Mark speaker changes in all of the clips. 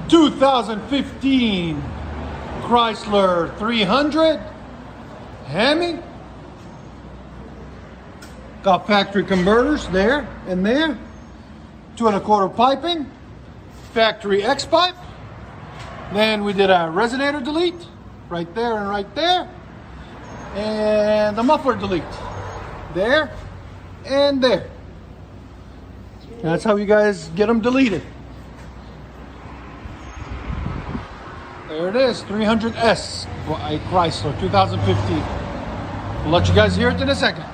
Speaker 1: 2015 Chrysler 300 HEMI. Got factory converters there and there. 2 1/4 piping. Factory X pipe. Then we did a resonator delete right there and right there. And the muffler delete there and there. That's how you guys get them deleted. There it is, 300S, a Chrysler, 2015. We'll let you guys hear it in a second.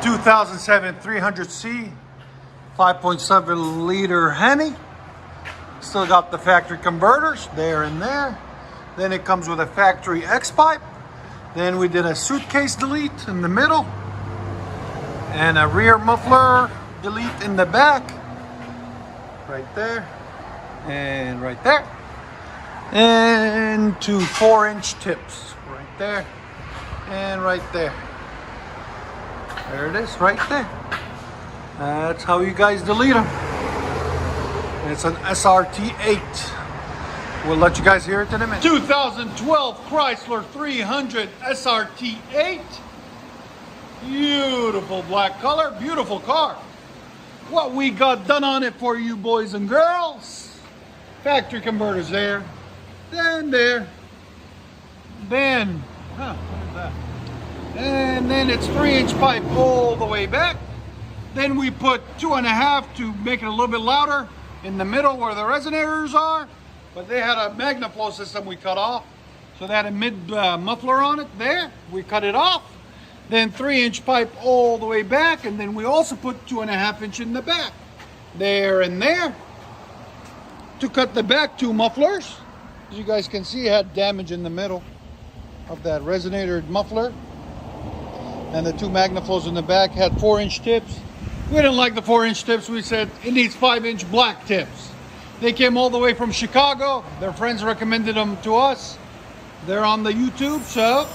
Speaker 1: 2007 300C, 5.7 liter HEMI. Still got the factory converters there and there. Then it comes with a factory X pipe. Then we did a suitcase delete in the middle. And a rear muffler delete in the back. Right there. And right there. And 2 4-inch tips. Right there. And right there. There it is, right there. That's how you guys delete them. It's an SRT8. We'll let you guys hear it in a minute. 2012 Chrysler 300 SRT8. Beautiful black color, beautiful car. What we got done on it for you boys and girls. Factory converters there, then there, then, what is that? And then it's 3-inch pipe all the way back. Then we put 2 1/2 to make it a little bit louder in the middle where the resonators are. But they had a MagnaFlow system we cut off. So they had a mid muffler on it there. We cut it off. Then 3-inch pipe all the way back. And then we also put 2 1/2 inch in the back. There and there. To cut the back 2 mufflers. As you guys can see, it had damage in the middle of that resonator muffler. And the 2 MagnaFlows in the back had 4-inch tips. We didn't like the 4-inch tips. We said it needs 5-inch black tips. They came all the way from Chicago. Their friends recommended them to us. They're on the YouTube, so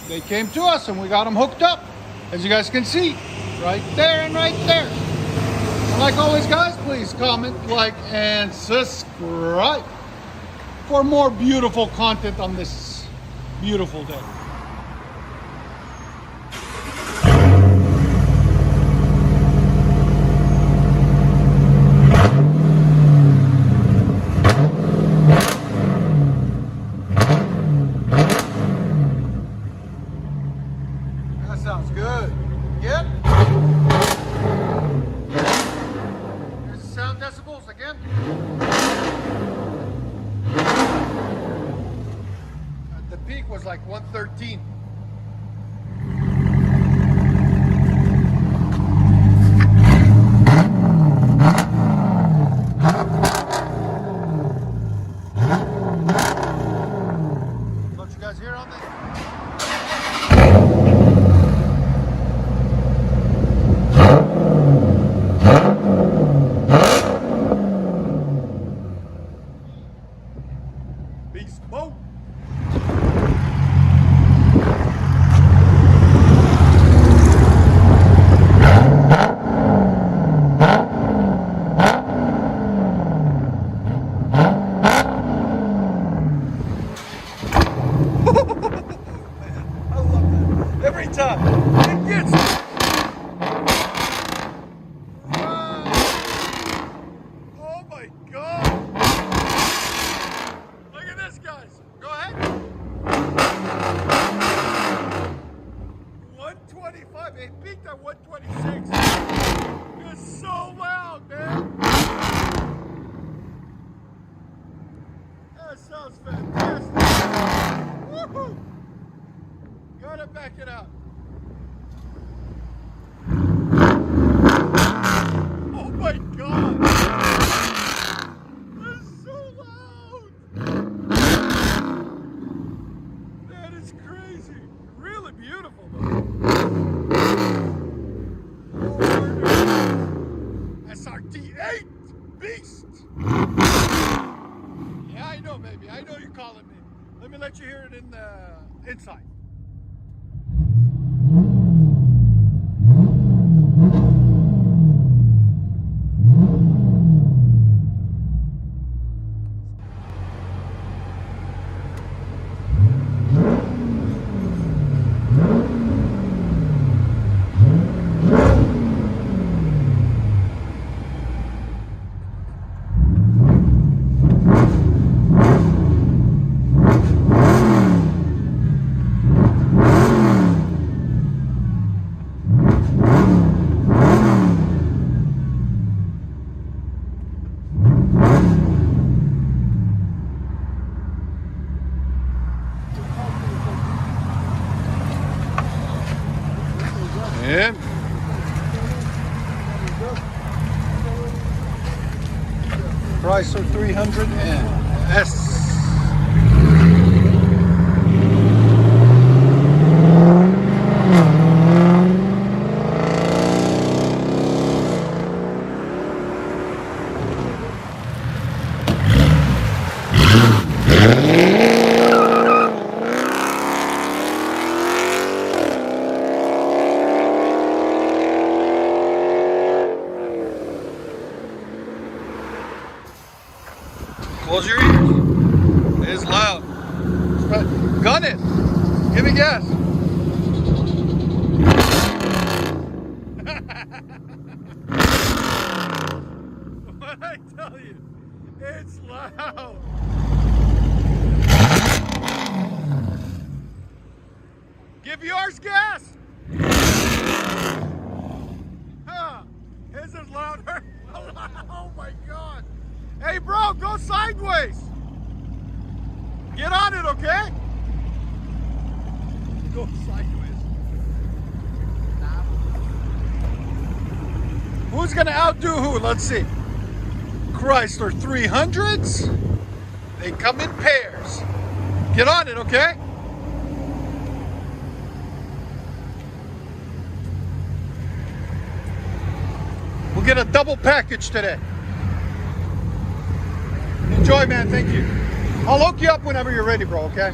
Speaker 1: they came to us and we got them hooked up. As you guys can see, right there and right there. And like always, guys, please comment, like, and subscribe for more beautiful content on this beautiful day. Sounds good. Yep. Here's the sound decibels again. At the peak was like 113. Don't you guys hear on this? Beast mode. I love that. Every time it gets me. Oh my God. Look at this, guys. Go ahead. 125. It peaked at 126. It's so loud, man. That sounds fantastic. Woohoo! Gotta back it out. Oh my God. That's so loud. That is crazy. Really beautiful, though. SRT8 beast. Yeah, I know, baby. I know you're calling me. Let me let you hear it in the inside. Chrysler 300S. Close your ears. It's loud. Gun it. Give me gas. What I tell you, it's loud. Give yours gas. Huh? Is it louder? Oh my God. Hey bro, go sideways. Get on it, okay? Go sideways. Who's gonna outdo who? Let's see. Chrysler 300s. They come in pairs. Get on it, okay? We'll get a double package today. Enjoy, man. Thank you. I'll hook you up whenever you're ready, bro, okay?